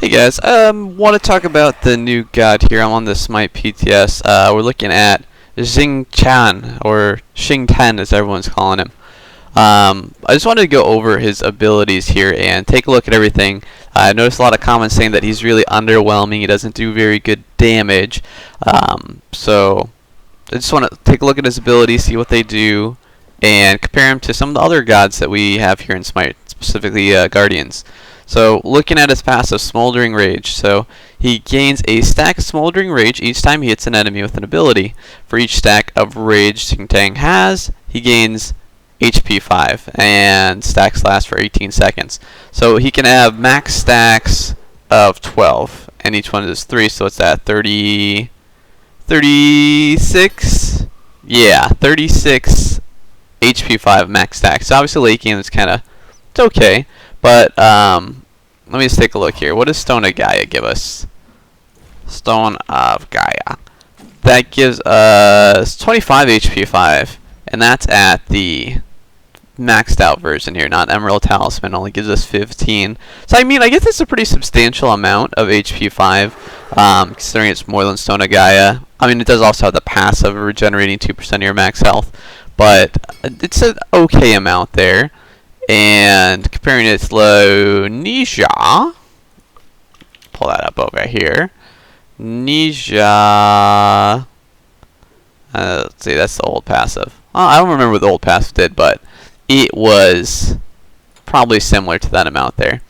Hey guys, want to talk about the new god here. I'm on the Smite PTS. We're looking at Xing Tian, or Xing Tian as everyone's calling him. I just wanted to go over his abilities here and take a look at everything. I noticed a lot of comments saying that he's really underwhelming. He doesn't do very good damage. So I just want to take a look at his abilities, see what they do, and compare him to some of the other gods that we have here in Smite, specifically Guardians. So looking at his passive, Smoldering Rage. So he gains a stack of Smoldering Rage each time he hits an enemy with an ability. For each stack of Rage Xing Tian has, he gains HP 5, and stacks last for 18 seconds. So he can have max stacks of 12, and each one is 3, so it's at 36? Yeah, 36 HP 5 max stacks. So obviously late game is it's okay. But let me just take a look here. What does Stone of Gaia give us? Stone of Gaia. That gives us 25 HP 5, and that's at the maxed out version here, not Emerald Talisman. Only gives us 15. So I mean, I guess it's a pretty substantial amount of HP 5, considering it's more than Stone of Gaia. I mean, it does also have the passive of regenerating 2% of your max health, but it's an okay amount there. And comparing it to Ninja, pull that up over here. Ninja, let's see, that's the old passive. I don't remember what the old passive did, but it was probably similar to that amount there.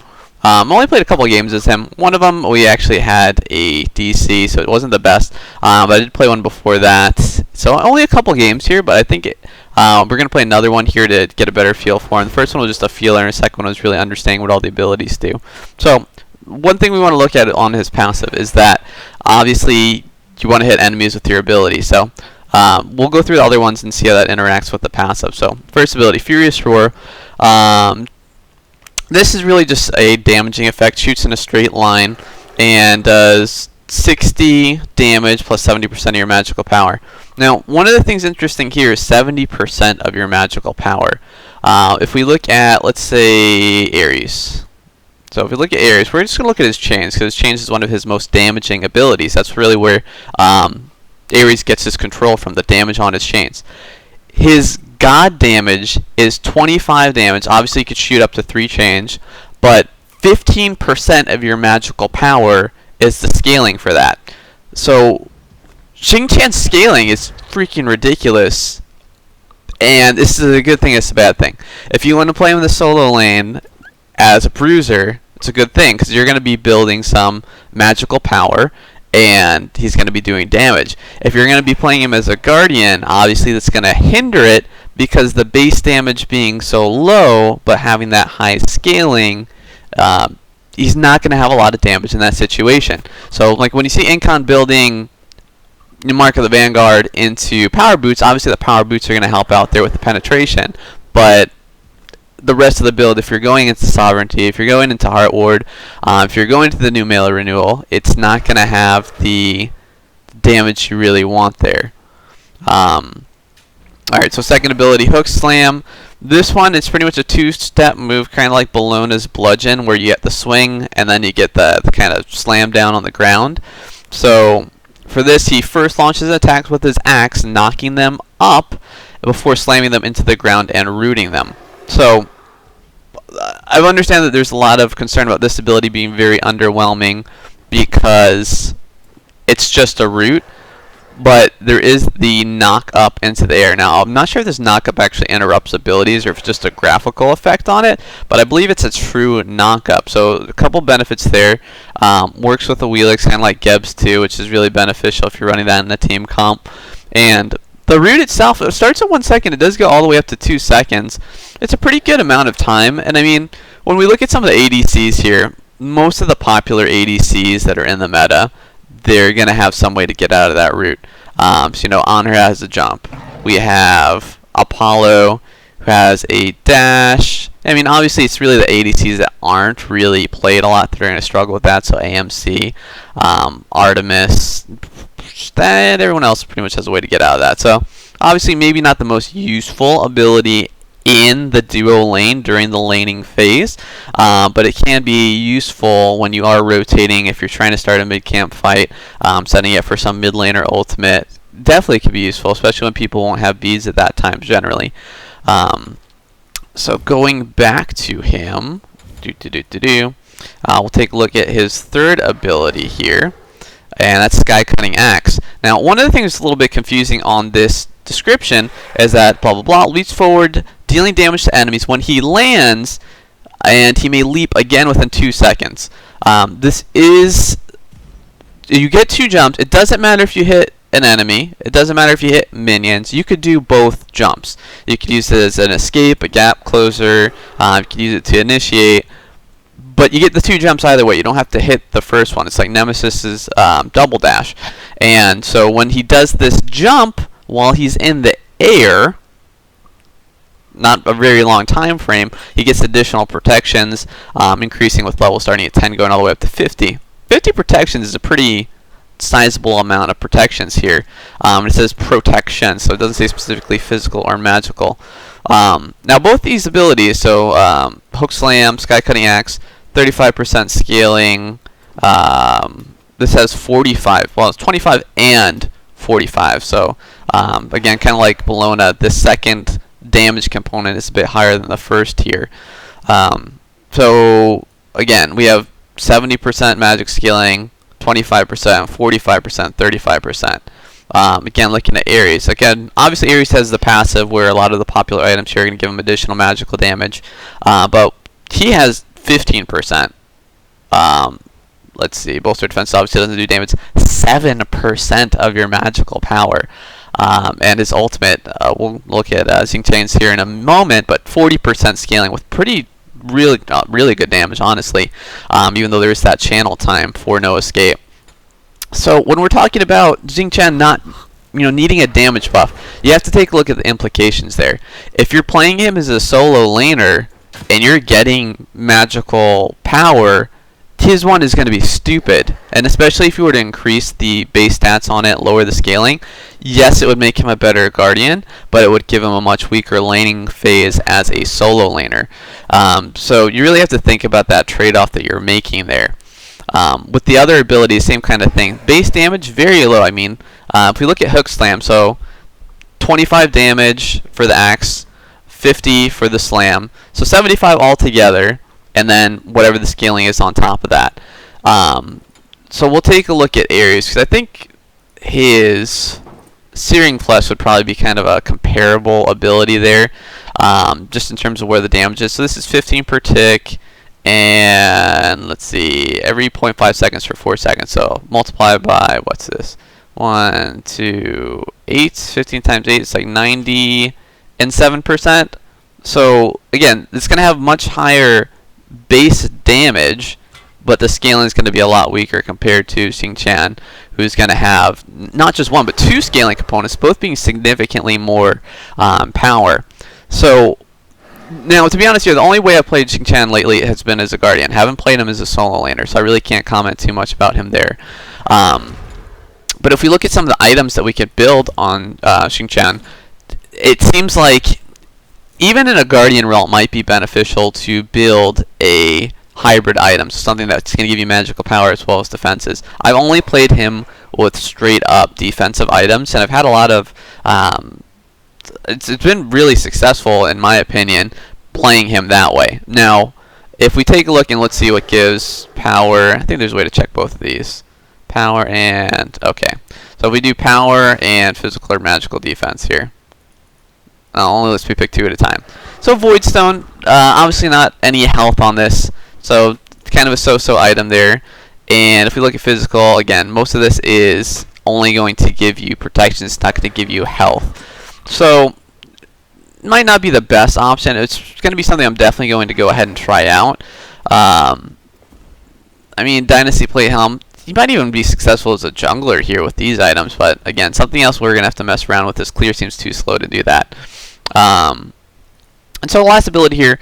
I only played a couple games as him. One of them we actually had a DC, so it wasn't the best. But I did play one before that. So only a couple games here, but I think we're going to play another one here to get a better feel for him. The first one was just a feeler, and the second one was really understanding what all the abilities do. So one thing we want to look at on his passive is that obviously you want to hit enemies with your ability. So we'll go through the other ones and see how that interacts with the passive. So first ability, Furious Roar. This is really just a damaging effect. Shoots in a straight line and does 60 damage plus 70% of your magical power. Now, one of the things interesting here is 70% of your magical power. If we look at, let's say, Ares. So if we look at Ares, we're just going to look at his chains, because his chains is one of his most damaging abilities. That's really where Ares gets his control from, the damage on his chains. His God damage is 25 damage. Obviously, you could shoot up to 3 chains, but 15% of your magical power is the scaling for that. So Xing Tian's scaling is freaking ridiculous, and this is a good thing, it's a bad thing. If you want to play him in the solo lane as a bruiser, it's a good thing, because you're going to be building some magical power, and he's going to be doing damage. If you're going to be playing him as a guardian, obviously that's going to hinder it, because the base damage being so low, but having that high scaling, he's not going to have a lot of damage in that situation. So like when you see Incon building Mark of the Vanguard into power boots, obviously the power boots are going to help out there with the penetration, but the rest of the build, if you're going into Sovereignty, if you're going into Heart Ward, if you're going to the new Melee Renewal, it's not going to have the damage you really want there. Alright, so second ability, Hook Slam. This one is pretty much a 2-step move, kind of like Bellona's Bludgeon, where you get the swing and then you get the kind of slam down on the ground. So for this, he first launches attacks with his axe, knocking them up before slamming them into the ground and rooting them. So I understand that there's a lot of concern about this ability being very underwhelming because it's just a root, but there is the knock up into the air. Now, I'm not sure if this knock up actually interrupts abilities or if it's just a graphical effect on it, but I believe it's a true knock up. So a couple benefits there. Works with the Wheelix, kind of like Gebs too, which is really beneficial if you're running that in a team comp. And the root itself, it starts at 1 second. It does go all the way up to 2 seconds. It's a pretty good amount of time. And I mean, when we look at some of the ADCs here, most of the popular ADCs that are in the meta, they're going to have some way to get out of that route. So, you know, Honor has a jump. We have Apollo, who has a dash. I mean, obviously, it's really the ADCs that aren't really played a lot that are going to struggle with that. So, AMC, Artemis, everyone else pretty much has a way to get out of that. So, obviously, maybe not the most useful ability in the duo lane during the laning phase, but it can be useful when you are rotating if you're trying to start a mid-camp fight, setting it for some mid laner ultimate. Definitely could be useful, especially when people won't have beads at that time generally. So going back to him, we'll take a look at his third ability here, and that's Sky Cutting Axe. Now, one of the things that's a little bit confusing on this description is that blah blah blah leaps forward, dealing damage to enemies when he lands, and he may leap again within 2 seconds. This is, you get 2 jumps. It doesn't matter if you hit an enemy. It doesn't matter if you hit minions. You could do both jumps. You could use it as an escape, a gap closer. You could use it to initiate. But you get the 2 jumps either way. You don't have to hit the first one. It's like Nemesis's double dash. And so when he does this jump while he's in the air, not a very long time frame, he gets additional protections, increasing with level starting at 10, going all the way up to 50. 50 protections is a pretty sizable amount of protections here. It says protection, so it doesn't say specifically physical or magical. Now both these abilities, so Hook Slam, Sky Cutting Axe, 35% scaling. This has 45. Well, it's 25 and 45. So again, kind of like Bologna, the second damage component is a bit higher than the first here. So again, we have 70% magic scaling, 25%, 45%, 35%. Again, looking at Ares. Again, obviously Ares has the passive where a lot of the popular items here are going to give him additional magical damage. But he has 15%. Let's see. Bolster defense obviously doesn't do damage. 7% of your magical power. And his ultimate, we'll look at Xing Tian's here in a moment, but 40% scaling with really good damage, honestly, even though there is that channel time for no escape. So when we're talking about Xing Tian not needing a damage buff, you have to take a look at the implications there. If you're playing him as a solo laner and you're getting magical power, his one is going to be stupid. And especially if you were to increase the base stats on it, lower the scaling, yes, it would make him a better Guardian, but it would give him a much weaker laning phase as a solo laner. So you really have to think about that trade-off that you're making there. With the other abilities, same kind of thing. Base damage, very low. I mean, if we look at Hook Slam, so 25 damage for the axe, 50 for the slam, so 75 altogether, and then whatever the scaling is on top of that. So we'll take a look at Ares, because I think his Searing Flesh would probably be kind of a comparable ability there, just in terms of where the damage is. So this is 15 per tick, and let's see, every 0.5 seconds for 4 seconds. So multiply by, what's this? 1, 2, 8, 15 times 8, it's like 97%. So again, it's going to have much higher base damage, but the scaling is going to be a lot weaker compared to Xing Tian, who's going to have not just 1 but 2 scaling components, both being significantly more power. So now, to be honest here, the only way I've played Xing Tian lately has been as a Guardian. Haven't played him as a solo laner, so I really can't comment too much about him there. But if we look at some of the items that we could build on Xing Tian, it seems like even in a Guardian role, it might be beneficial to build a hybrid item, so something that's going to give you magical power as well as defenses. I've only played him with straight up defensive items, and I've had a lot of it's been really successful, in my opinion, playing him that way. Now, if we take a look and let's see what gives power, I think there's a way to check both of these. Power and, okay. So if we do power and physical or magical defense here. Only lets me pick 2 at a time. So Voidstone, obviously not any health on this, so kind of a so-so item there. And if we look at physical, again, most of this is only going to give you protection, it's not going to give you health. So, might not be the best option. It's going to be something I'm definitely going to go ahead and try out. I mean, Dynasty Plate Helm, you might even be successful as a jungler here with these items, but again, something else we're going to have to mess around with. This clear seems too slow to do that. And so the last ability here,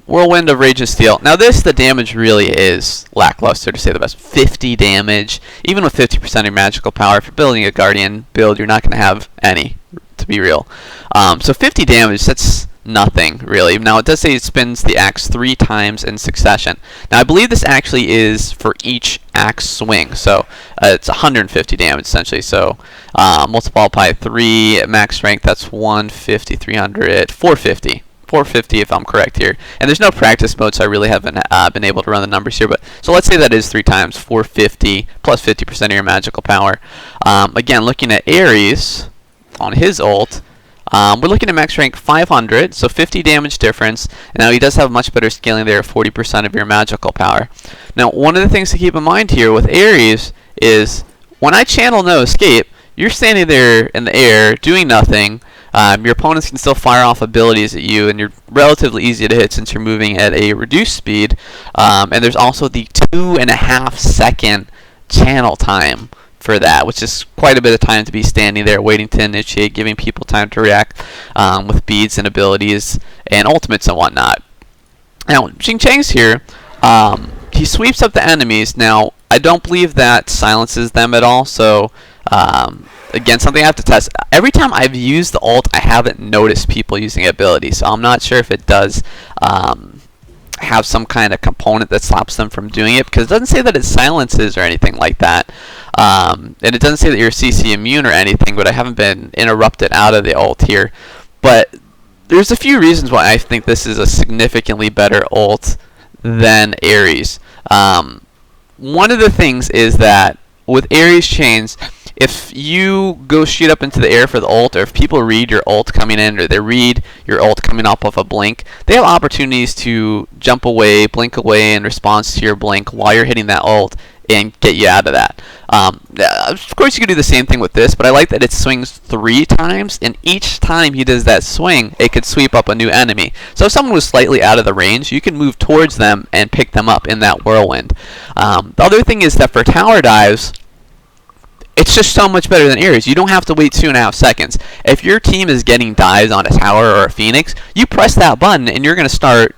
Whirlwind of Rage and Steel. Now this, the damage really is lackluster, to say the best. 50 damage, even with 50% of your magical power. If you're building a Guardian build, you're not going to have any, to be real. So 50 damage, that's nothing really. Now it does say it spins the axe 3 times in succession. Now I believe this actually is for each axe swing, so it's 150 damage essentially. So multiply by 3 max strength, that's 150, 300, 450. 450 if I'm correct here. And there's no practice mode, so I really haven't been able to run the numbers here. But so let's say that is 3 times 450 plus 50% of your magical power. Again, looking at Ares on his ult, we're looking at max rank 500, so 50 damage difference. Now he does have much better scaling there, 40% of your magical power. Now one of the things to keep in mind here with Ares is when I channel No Escape, you're standing there in the air doing nothing. Your opponents can still fire off abilities at you, and you're relatively easy to hit since you're moving at a reduced speed. And there's also the 2.5 second channel time for that, which is quite a bit of time to be standing there waiting to initiate, giving people time to react with beads and abilities and ultimates and whatnot. Now, Xing Tian's here. He sweeps up the enemies. Now, I don't believe that silences them at all, so again, something I have to test. Every time I've used the ult, I haven't noticed people using ability, so I'm not sure if it does have some kind of component that stops them from doing it, because it doesn't say that it silences or anything like that. And it doesn't say that you're CC immune or anything, but I haven't been interrupted out of the ult here. But there's a few reasons why I think this is a significantly better ult than Ares. One of the things is that with Ares chains, if you go shoot up into the air for the ult, or if people read your ult coming in, or they read your ult coming off of a blink, they have opportunities to jump away, blink away in response to your blink while you're hitting that ult and get you out of that. Of course, you could do the same thing with this, but I like that it swings 3 times, and each time he does that swing, it could sweep up a new enemy. So if someone was slightly out of the range, you can move towards them and pick them up in that whirlwind. The other thing is that for tower dives, it's just so much better than Ares. You don't have to wait 2.5 seconds. If your team is getting dives on a tower or a phoenix, you press that button and you're going to start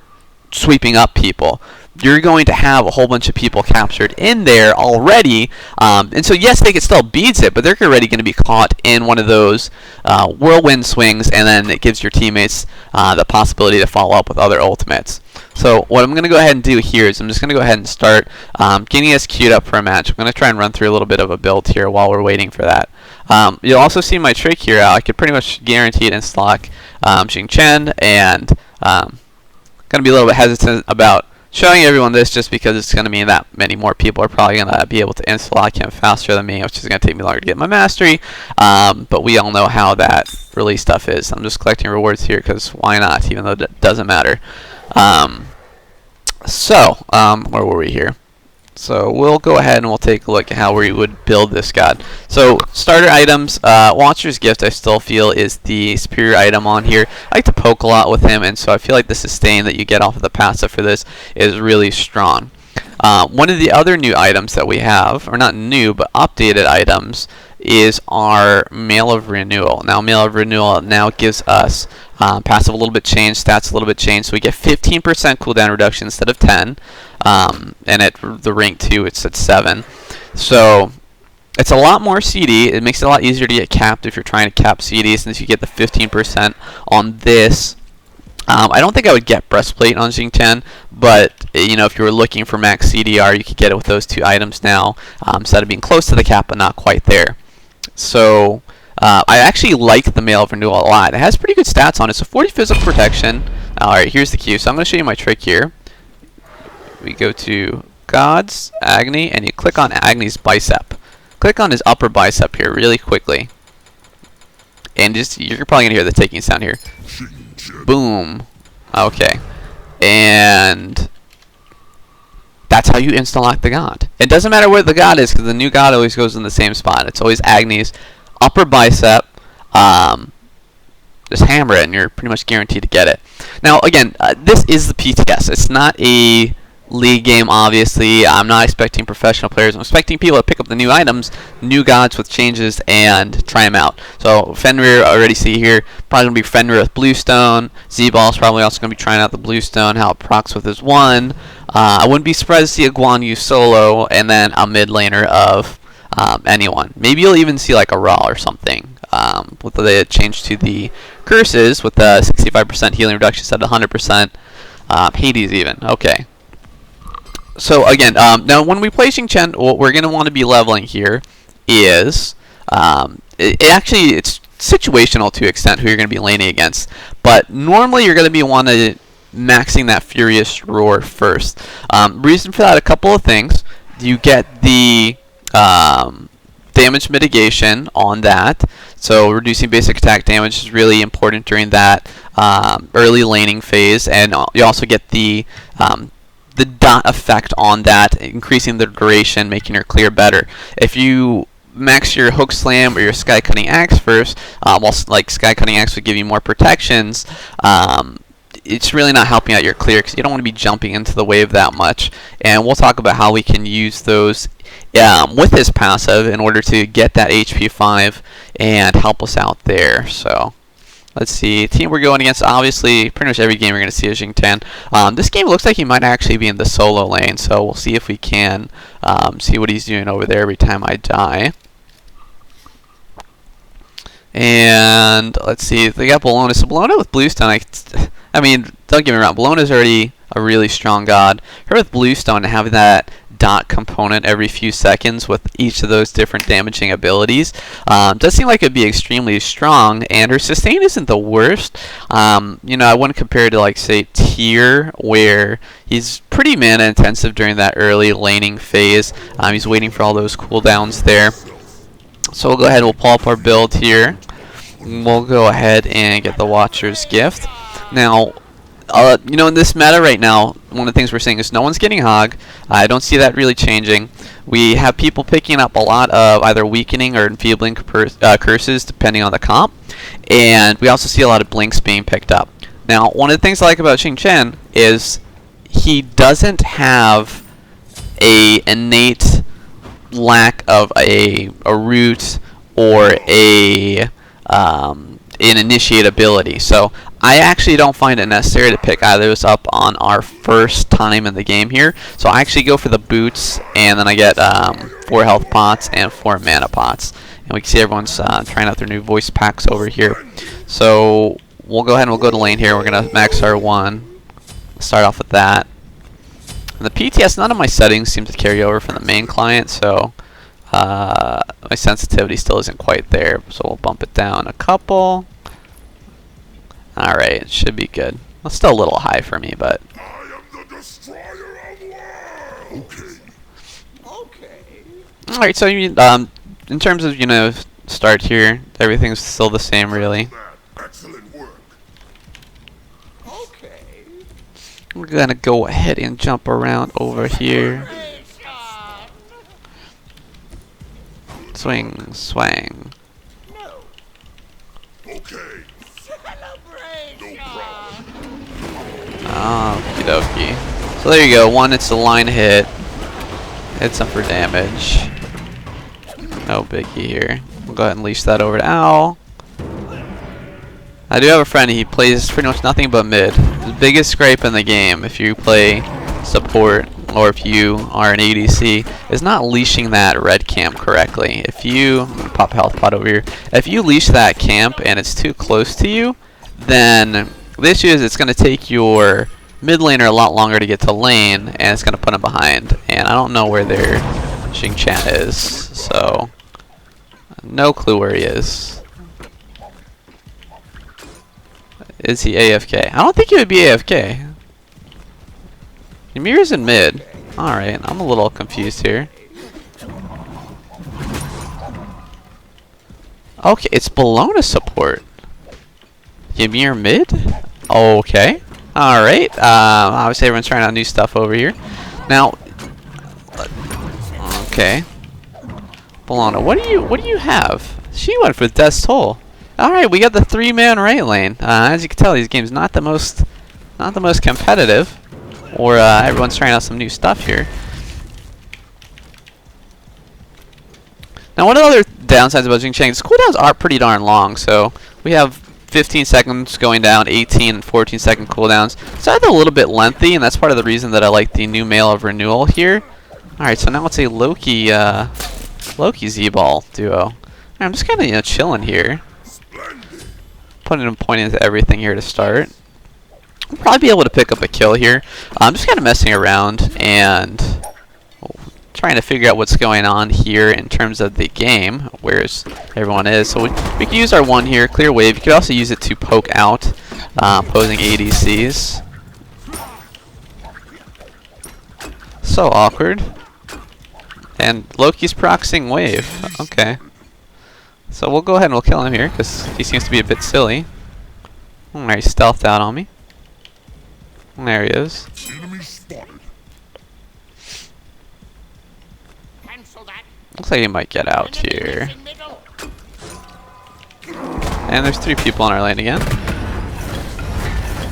sweeping up people. You're going to have a whole bunch of people captured in there already. And so yes, they could still beads it, but they're already going to be caught in one of those whirlwind swings, and then it gives your teammates the possibility to follow up with other ultimates. So what I'm going to go ahead and do here is I'm just going to go ahead and start getting us queued up for a match. I'm going to try and run through a little bit of a build here while we're waiting for that. You'll also see my trick here. I could pretty much guarantee it insta-lock Xing Tian, and going to be a little bit hesitant about showing everyone this just because it's going to mean that many more people are probably going to be able to insta-lock him faster than me, which is going to take me longer to get my mastery. But we all know how that release stuff is. I'm just collecting rewards here because why not, even though it doesn't matter. Where were we here? So we'll go ahead and we'll take a look at how we would build this god. So starter items, Watcher's Gift I still feel is the superior item on here. I like to poke a lot with him, and so I feel like the sustain that you get off of the passive for this is really strong. One of the other new items that we have, or not new, but updated items, is our Mail of Renewal. Now, Mail of Renewal now gives us passive a little bit changed, stats a little bit changed, so we get 15% cooldown reduction instead of 10, and at the rank 2 it's at 7. So it's a lot more CD. It makes it a lot easier to get capped if you're trying to cap CD, since you get the 15% on this. I don't think I would get Breastplate on Xing Tian, but you know, if you were looking for max CDR, you could get it with those 2 items now, instead of being close to the cap but not quite there. So I actually like the Mail of Renewal a lot. It has pretty good stats on it. So 40 physical protection. Alright, here's the queue. So I'm going to show you my trick here. We go to Gods, Agni, and you click on Agni's bicep. Click on his upper bicep here really quickly. And just, you're probably going to hear the ticking sound here. Boom. Okay. And that's how you insta-lock the god. It doesn't matter where the god is, because the new god always goes in the same spot. It's always Agni's upper bicep. Just hammer it, and you're pretty much guaranteed to get it. Now, again, this is the PTS. It's not a league game, obviously. I'm not expecting professional players. I'm expecting people to pick up the new items, new gods with changes, and try them out. So Fenrir, I already see here, probably going to be Fenrir with Bluestone. Z-Ball's probably also going to be trying out the Bluestone, how it procs with his 1. I wouldn't be surprised to see a Guan Yu solo, and then a mid laner of anyone. Maybe you'll even see like a Ra or something. with the change to the curses with the 65% healing reduction instead of 100%. Hades even. Okay. So again, now when we play Xing Tian, what we're going to want to be leveling here is it's situational to an extent who you're going to be laning against, but normally you're going to be wanting maxing that Furious Roar first. Reason for that, a couple of things. You get the damage mitigation on that, so reducing basic attack damage is really important during that early laning phase, and you also get the dot effect on that, increasing the duration, making your clear better. If you max your hook slam or your sky cutting axe first, while like sky cutting axe would give you more protections, it's really not helping out your clear because you don't want to be jumping into the wave that much. And we'll talk about how we can use those with this passive in order to get that HP 5 and help us out there. So let's see. Team we're going against, obviously, pretty much every game you're going to see is Xing Tian. This game looks like he might actually be in the solo lane, so we'll see if we can see what he's doing over there every time I die. And let's see. They got Bologna. So Bologna with Bluestone, I mean, don't get me wrong. Bologna's already a really strong god. Her with Bluestone and having that dot component every few seconds with each of those different damaging abilities does seem like it'd be extremely strong, and her sustain isn't the worst. You know, I wouldn't compare it to, like, say, Tyr, where he's pretty mana intensive during that early laning phase. He's waiting for all those cooldowns there. So we'll go ahead and we'll pull up our build here. We'll go ahead and get the Watcher's Gift. Now, you know, in this meta right now, one of the things we're seeing is no one's getting Hog. I don't see that really changing. We have people picking up a lot of either weakening or enfeebling curses, depending on the comp. And we also see a lot of blinks being picked up. Now, one of the things I like about Xing Tian is he doesn't have a innate lack of a root or an initiate ability. So I actually don't find it necessary to pick either of those up on our first time in the game here. So I actually go for the boots, and then I get 4 health pots and 4 mana pots. And we can see everyone's trying out their new voice packs over here. So we'll go ahead and we'll go to lane here. We're going to max our 1. Start off with that. And the PTS, none of my settings seem to carry over from the main client, so my sensitivity still isn't quite there. So we'll bump it down a couple. Alright, it should be good. Well, it's still a little high for me, but I am the destroyer of worlds. Okay. Alright, so you, in terms of, you know, start here, everything's still the same, really. Excellent work. Okay. We're gonna go ahead and jump around over here. Swing, swang. No. Okay. Okie dokie. So there you go. One, it's a line hit. Hit some for damage. No biggie here. We'll go ahead and leash that over to Owl. I do have a friend, he plays pretty much nothing but mid. The biggest scrape in the game, if you play support or if you are an ADC, is not leashing that red camp correctly. If you, I'm gonna pop a health pot over here. If you leash that camp and it's too close to you, then the issue is it's going to take your mid laner a lot longer to get to lane, and it's going to put him behind. And I don't know where their Xing Tian is, so no clue where he is. Is he AFK? I don't think he would be AFK. Ymir's in mid. Alright, I'm a little confused here. Okay, it's Bologna support. Ymir mid? Okay. Alright. Obviously everyone's trying out new stuff over here. Now, okay. Bologna, what do you have? She went for Death's Toll. Alright, we got the 3-man right lane. As you can tell, these games not the most competitive. Or everyone's trying out some new stuff here. Now, one of the other downsides about Xing Tian is cooldowns are pretty darn long. So we have 15 seconds going down, 18 and 14 second cooldowns. So that's a little bit lengthy, and that's part of the reason that I like the new Mail of Renewal here. Alright, so now it's a Loki Z-Ball duo. I'm just kind of, you know, chilling here. putting a point into everything here to start. We'll probably be able to pick up a kill here. I'm just kind of messing around and trying to figure out what's going on here in terms of the game, where's everyone is. So we can use our 1 here, clear wave. You could also use it to poke out opposing ADCs. So awkward. And Loki's proxying wave. Okay. So we'll go ahead and we'll kill him here, because he seems to be a bit silly. Alright, he stealthed out on me. There he is. Enemy spotted. Looks like he might get out here. And there's 3 people on our lane again.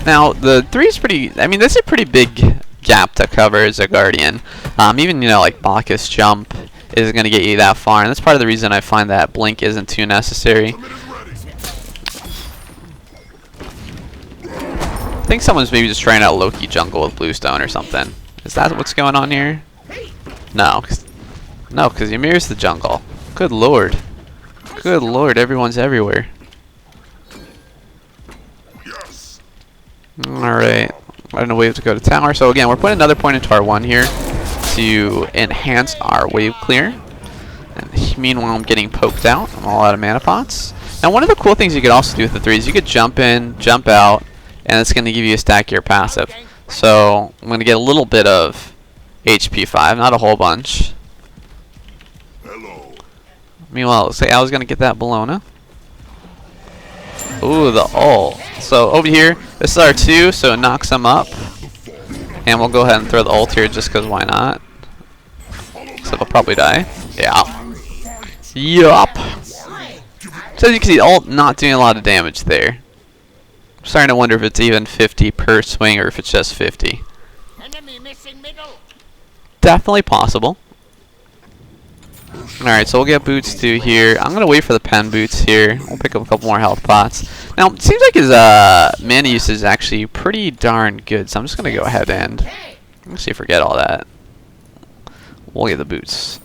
Now, the 3 is pretty... I mean, this is a pretty big gap to cover as a Guardian. Even, you know, like Bacchus jump isn't going to get you that far. And that's part of the reason I find that Blink isn't too necessary. I think someone's maybe just trying out Loki jungle with Bluestone or something. Is that what's going on here? No. No, because Ymir's the jungle. Good lord. Good lord, everyone's everywhere. Yes. Alright. I don't know wave to go to tower. So again, we're putting another point into our 1 here to enhance our wave clear. And meanwhile, I'm getting poked out. I'm all out of mana pots. Now, one of the cool things you could also do with the 3 is you could jump in, jump out, and it's going to give you a stack of your passive. So I'm going to get a little bit of HP 5, not a whole bunch. Hello. Meanwhile, say I was going to get that Bologna. Ooh, the ult. So over here, this is our 2, so it knocks him up. And we'll go ahead and throw the ult here just because why not? So they'll probably die. Yeah. Yup. So as you can see, ult not doing a lot of damage there. I'm starting to wonder if it's even 50 per swing or if it's just 50. Definitely possible. Alright, so we'll get boots to here. I'm going to wait for the pen boots here. We'll pick up a couple more health pots. Now, it seems like his mana use is actually pretty darn good, so I'm just going to go ahead and actually forget all that. We'll get the boots.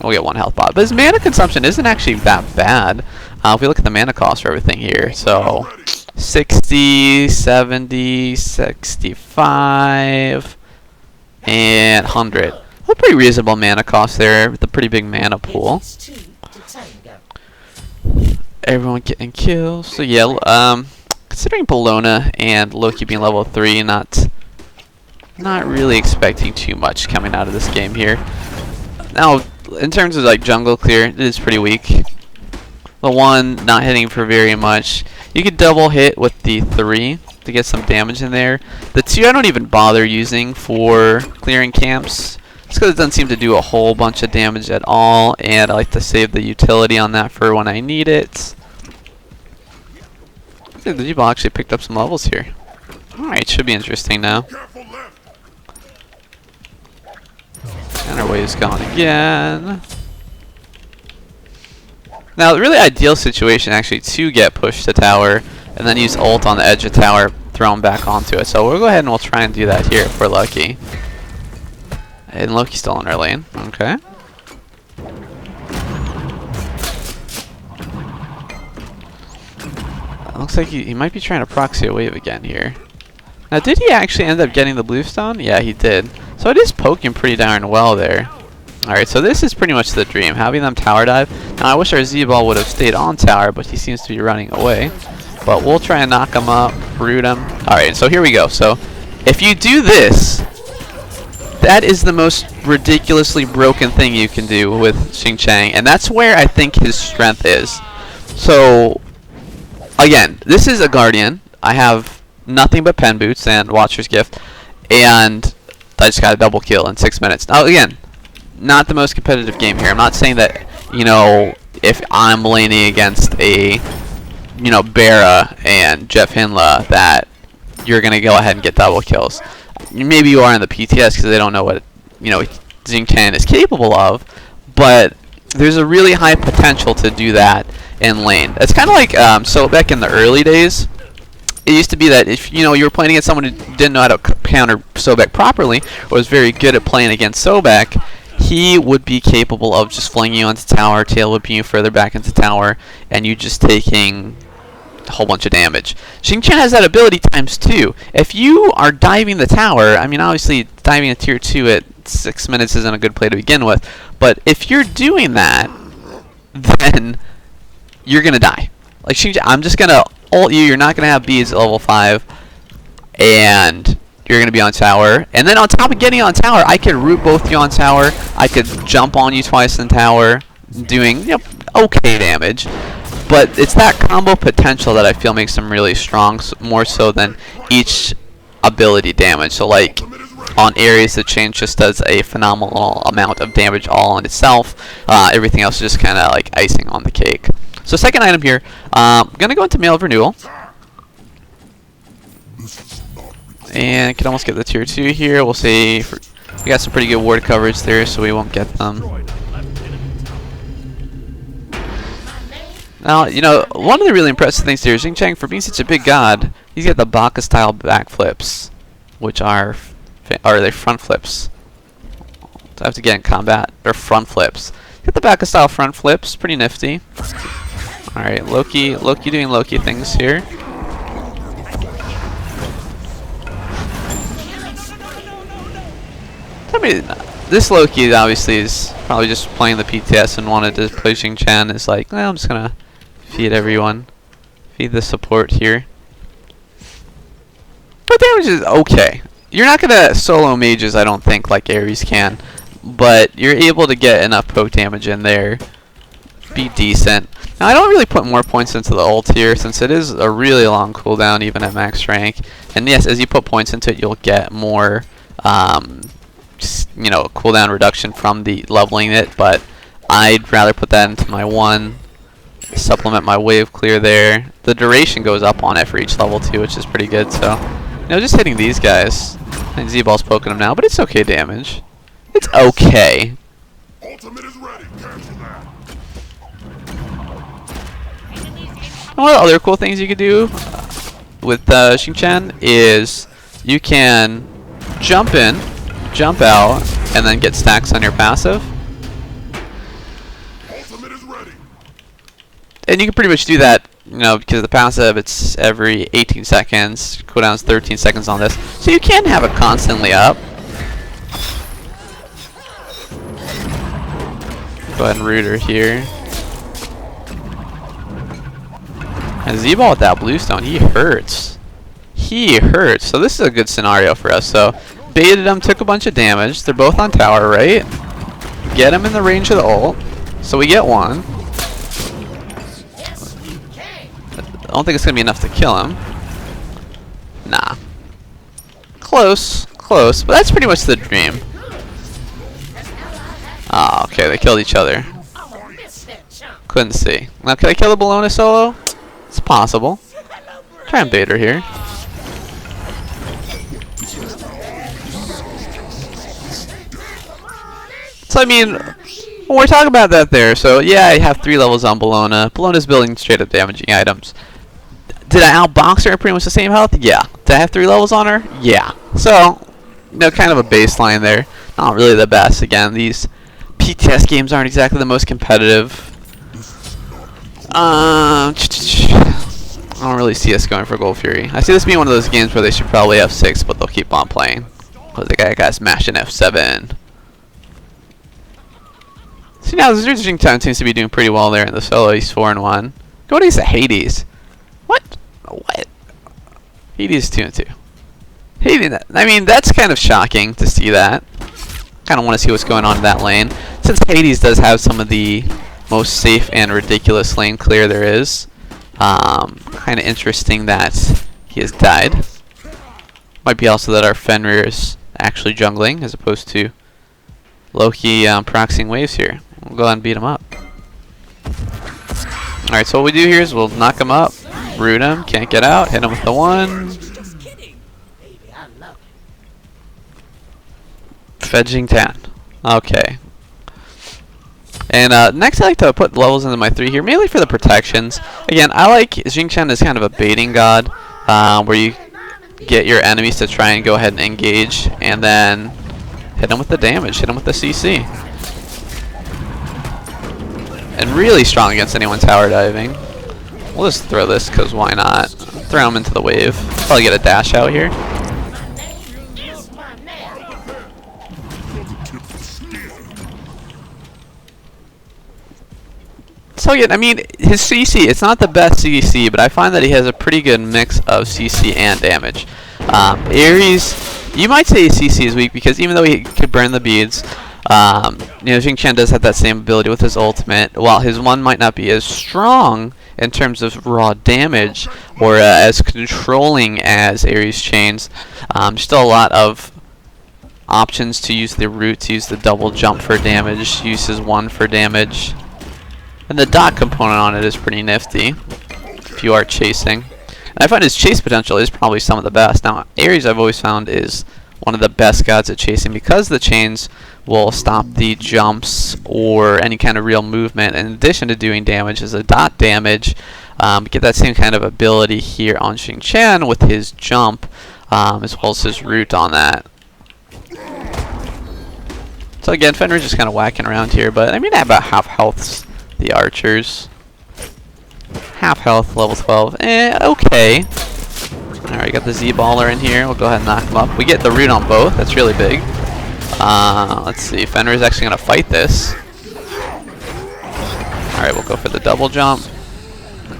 We'll get 1 health pot. But his mana consumption isn't actually that bad. If we look at the mana cost for everything here. So, 60, 70, 65, and 100. A pretty reasonable mana cost there with a pretty big mana pool. Everyone getting kills. So yeah, considering Bologna and Loki being level 3, not really expecting too much coming out of this game here. Now, in terms of like jungle clear, it is pretty weak. The 1 not hitting for very much. You could double hit with the 3 to get some damage in there. The 2 I don't even bother using for clearing camps. Just because it doesn't seem to do a whole bunch of damage at all, and I like to save the utility on that for when I need it. I think the G-Ball actually picked up some levels here. Alright, should be interesting now. And our wave's gone again. Now, the really ideal situation actually to get pushed to tower, and then use ult on the edge of tower, throw him back onto it. So we'll go ahead and we'll try and do that here if we're lucky. And Loki's still in our lane. Okay. Looks like he might be trying to proxy a wave again here. Now, did he actually end up getting the Bluestone? Yeah, he did. So it is poking pretty darn well there. Alright, so this is pretty much the dream. Having them tower dive. Now, I wish our Z-Ball would have stayed on tower, but he seems to be running away. But we'll try and knock him up, root him. Alright, so here we go. So, if you do this, that is the most ridiculously broken thing you can do with Xing Tian, and that's where I think his strength is. So, again, this is a Guardian. I have nothing but pen boots and Watcher's Gift, and I just got a double kill in 6 minutes. Now, again, not the most competitive game here. I'm not saying that, you know, if I'm laning against a, you know, Bara and Jeff Hinla, that you're going to go ahead and get double kills. Maybe you are in the PTS because they don't know what, you know, Xing Tian is capable of, but there's a really high potential to do that in lane. It's kind of like Sobek in the early days. It used to be that if, you know, you were playing against someone who didn't know how to counter Sobek properly, or was very good at playing against Sobek, he would be capable of just flinging you onto tower, tail whipping you further back into tower, and you just taking a whole bunch of damage. Xing Tian has that ability times 2. If you are diving the tower, I mean, obviously diving a tier 2 at 6 minutes isn't a good play to begin with, but if you're doing that, then you're gonna die. Like Xing Tian, I'm just gonna ult you. You're not gonna have beads at level 5, and you're gonna be on tower. And then on top of getting on tower, I could root both you on tower. I could jump on you twice in tower, doing okay damage. But it's that combo potential that I feel makes them really strong, more so than each ability damage. So like on Ares, the chain just does a phenomenal amount of damage all on itself. Everything else is just kind of like icing on the cake. So second item here, I'm gonna go into Mail of Renewal, and can almost get the tier 2 here. We'll see. We got some pretty good ward coverage there, so we won't get them. Now, one of the really impressive things here is Xing Tian, for being such a big god, he's got the Baka-style backflips, which are they front flips? I have to get in combat. They're front flips. Get the Baka-style front flips, pretty nifty. All right, Loki doing Loki things here. I mean, this Loki obviously is probably just playing the PTS and wanted to play Xing Tian. Is like, well, I'm just gonna feed everyone, feed the support here. But damage is okay. You're not gonna solo mages, I don't think, like Ares can, but you're able to get enough poke damage in there, be decent. Now I don't really put more points into the ult here, since it is a really long cooldown even at max rank. And yes, as you put points into it, you'll get more cooldown reduction from the leveling it, but I'd rather put that into my 1, supplement my wave clear there. The duration goes up on it for each level too, which is pretty good. So just hitting these guys, and Z-Ball's poking them now, but it's okay damage. It's okay. Ultimate is ready. Cancel that. One of the other cool things you could do with Xing Tian is you can jump in, jump out, and then get stacks on your passive. Ultimate is ready. And you can pretty much do that, because the passive, it's every 18 seconds. Cooldown's 13 seconds on this. So you can have it constantly up. Go ahead and root her here. And Z-Ball with that bluestone, he hurts. He hurts. So this is a good scenario for us. So baited him, took a bunch of damage. They're both on tower, right? Get him in the range of the ult. So we get one. I don't think it's going to be enough to kill him. Nah. Close. Close. But that's pretty much the dream. Oh, okay. They killed each other. Couldn't see. Now, can I kill the Bologna solo? It's possible. Try and bait her here. So, I mean, when we're talking about that there, so yeah, I have 3 levels on Bologna. Bologna's building straight up damaging items. Did I outbox her at pretty much the same health? Yeah. Did I have 3 levels on her? Yeah. So, kind of a baseline there. Not really the best. Again, these PTS games aren't exactly the most competitive. I don't really see us going for Gold Fury. I see this being one of those games where they should probably F6, but they'll keep on playing. Because the guy got smashed in F7. See, now the Xing Tian seems to be doing pretty well there in the solo. He's 4-1. Go against the Hades. What? What? Hades 2-2. Hades, I mean, that's kind of shocking to see that. Kind of want to see what's going on in that lane. Since Hades does have some of the most safe and ridiculous lane clear there is. Kind of interesting that he has died. Might be also that our Fenrir is actually jungling as opposed to Loki proxying waves here. We'll go ahead and beat him up. Alright, so what we do here is we'll knock him up, root him, can't get out, hit him with the 1. Fed Xing Tian. Okay. And next I like to put levels into my 3 here, mainly for the protections. Again, I like Xing Tian as kind of a baiting god, where you get your enemies to try and go ahead and engage, and then hit them with the damage, hit them with the CC. And really strong against anyone tower diving. We'll just throw this, because why not? Throw him into the wave. Probably get a dash out here. So again, I mean, his CC, it's not the best CC, but I find that he has a pretty good mix of CC and damage. Ares, you might say his CC is weak, because even though he could burn the beads, Xing Tian does have that same ability with his ultimate. While his one might not be as strong in terms of raw damage, or as controlling as Ares Chains, still a lot of options to use the root, to use the double jump for damage, use his one for damage. And the dot component on it is pretty nifty if you are chasing. And I find his chase potential is probably some of the best. Now, Ares I've always found is one of the best gods at chasing, because the chains will stop the jumps or any kind of real movement. In addition to doing damage as a dot damage, get that same kind of ability here on Xing Tian with his jump, as well as his root on that. So again, Fenrir's just kind of whacking around here, but I mean, at about half healths. The archers. Half health, level 12. Okay. Alright, got the Z-baller in here. We'll go ahead and knock him up. We get the root on both. That's really big. Let's see. Fenrir's actually going to fight this. Alright, we'll go for the double jump.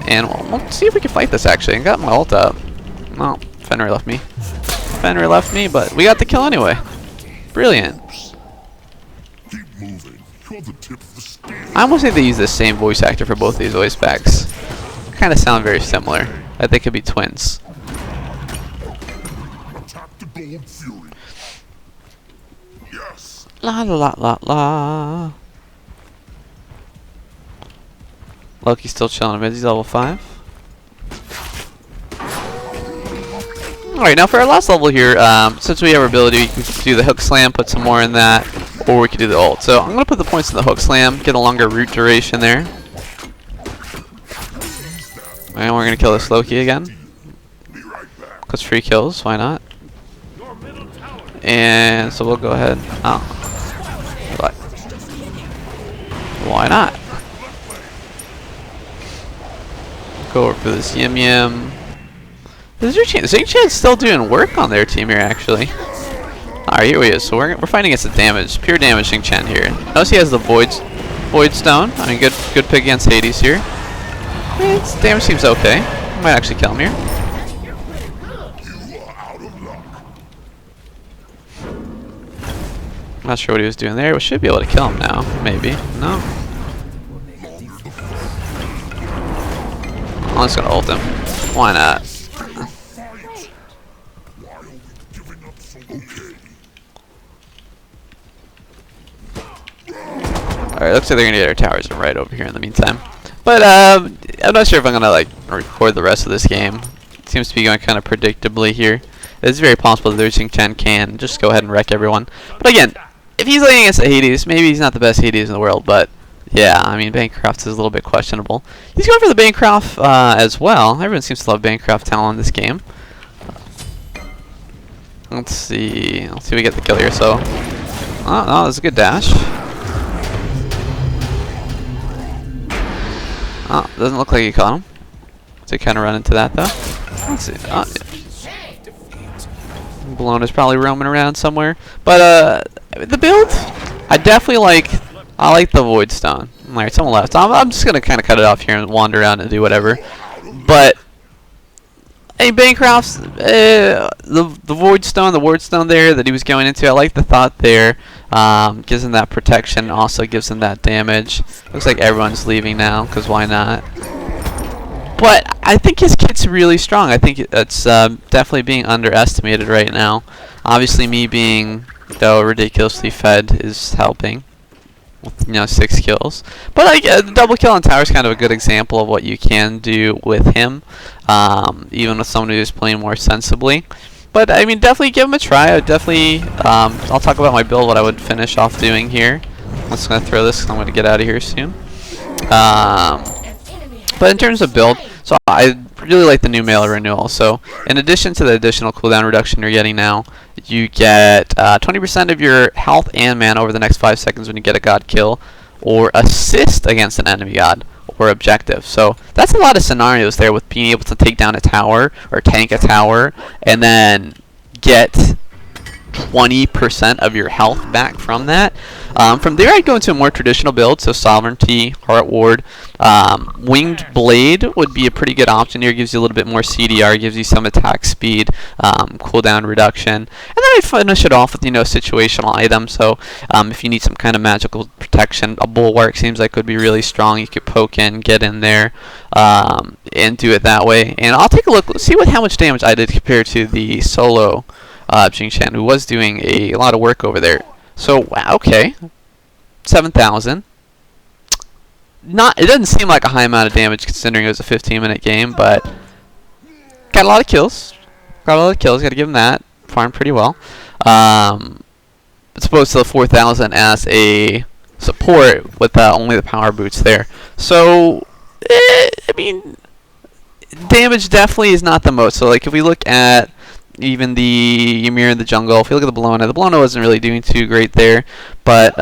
And we'll see if we can fight this, actually. I got my ult up. Well, Fenrir left me. Fenrir left me, but we got the kill anyway. Brilliant. Keep moving. You're the tip of the spear. I almost think they use the same voice actor for both these voice packs. Kind of sound very similar. I think could be twins. Attack the gold fury. Yes. La la la la la. Loki's still chilling mid. He's level 5. Alright, now for our last level here, since we have our ability, we can do the hook slam, put some more in that, or we could do the ult. So I'm going to put the points in the hook slam, get a longer root duration there. And we're going to kill this Loki again. Because free kills, why not? And so we'll go ahead. Oh. Why not? Go over for this Yim Yim. Xing Tian's still doing work on their team here, actually. Alright, here he is. So we're fighting against the damage. Pure damage Xing Tian here. Notice he has the Void Stone. I mean, good pick against Hades here. His damage seems okay. Might actually kill him here. Not sure what he was doing there. We should be able to kill him now. Maybe. No. I'm just gonna ult him. Why not? Alright, looks like they're gonna get our towers right over here in the meantime. But I'm not sure if I'm gonna like record the rest of this game. It seems to be going kind of predictably here. It's very possible that Xing Tian can just go ahead and wreck everyone. But again, if he's laying against the Hades, maybe he's not the best Hades in the world, but yeah, I mean, Bancroft is a little bit questionable. He's going for the Bancroft as well. Everyone seems to love Bancroft talent in this game. Let's see. Let's see if we get the kill here. So, oh, no, that's a good dash. Oh, doesn't look like he caught him. So he kind of run into that though. Let's see. Oh, yeah. Balloon is probably roaming around somewhere. But the build, I definitely like. I like the Void Stone. Alright, someone left. I'm just gonna kind of cut it off here and wander around and do whatever. But hey, Bancroft's the Void Stone, the Ward Stone there that he was going into. I like the thought there. Gives him that protection. Also gives him that damage. Looks like everyone's leaving now, because why not? But I think his kit's really strong. I think it's definitely being underestimated right now. Obviously, me being though ridiculously fed is helping. With, 6 kills. But like the double kill on tower is kind of a good example of what you can do with him, even with someone who's playing more sensibly. But I mean, definitely give him a try. I would definitely. I'll talk about my build. What I would finish off doing here. I'm just gonna throw this because I'm gonna get out of here soon. But in terms of build, so I really like the new melee renewal. So in addition to the additional cooldown reduction you're getting now, you get 20% of your health and mana over the next 5 seconds when you get a god kill, or assist against an enemy god, or objective. So that's a lot of scenarios there with being able to take down a tower or tank a tower and then get 20% of your health back from that. From there, I'd go into a more traditional build, so Sovereignty, Heart Ward. Winged Blade would be a pretty good option here. Gives you a little bit more CDR, gives you some attack speed, cooldown reduction. And then I'd finish it off with, situational items. So if you need some kind of magical protection, a Bulwark seems like would be really strong. You could poke in, get in there, and do it that way. And I'll take a look, see how much damage I did compared to the solo Xing Tian, who was doing a lot of work over there. So, wow, okay. 7,000. It doesn't seem like a high amount of damage considering it was a 15-minute game, but got a lot of kills. Got to give him that. Farmed pretty well. As opposed to the 4,000 as a support with only the power boots there. So, damage definitely is not the most. So, like, if we look at even the Ymir in the jungle, if you look at the Bologna wasn't really doing too great there. But,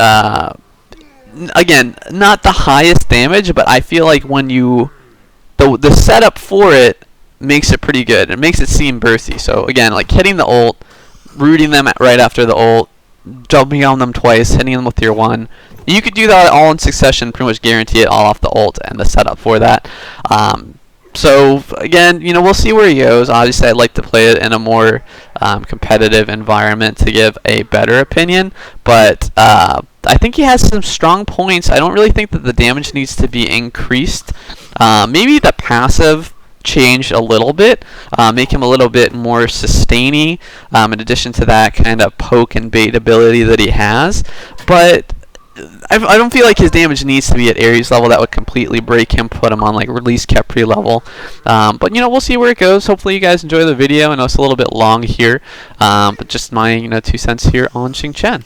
again, not the highest damage, but I feel like when the setup for it makes it pretty good. It makes it seem bursthy. So, again, like hitting the ult, rooting them right after the ult, jumping on them twice, hitting them with your 1. You could do that all in succession, pretty much guarantee it all off the ult and the setup for that. So, again, we'll see where he goes. Obviously, I'd like to play it in a more competitive environment to give a better opinion. But I think he has some strong points. I don't really think that the damage needs to be increased. Maybe the passive change a little bit, make him a little bit more sustaining, in addition to that kind of poke and bait ability that he has. But I don't feel like his damage needs to be at Ares level. That would completely break him, put him on like release Khepri level. But we'll see where it goes. Hopefully you guys enjoy the video. I know it's a little bit long here, but just my 2 cents here on Xing Tian.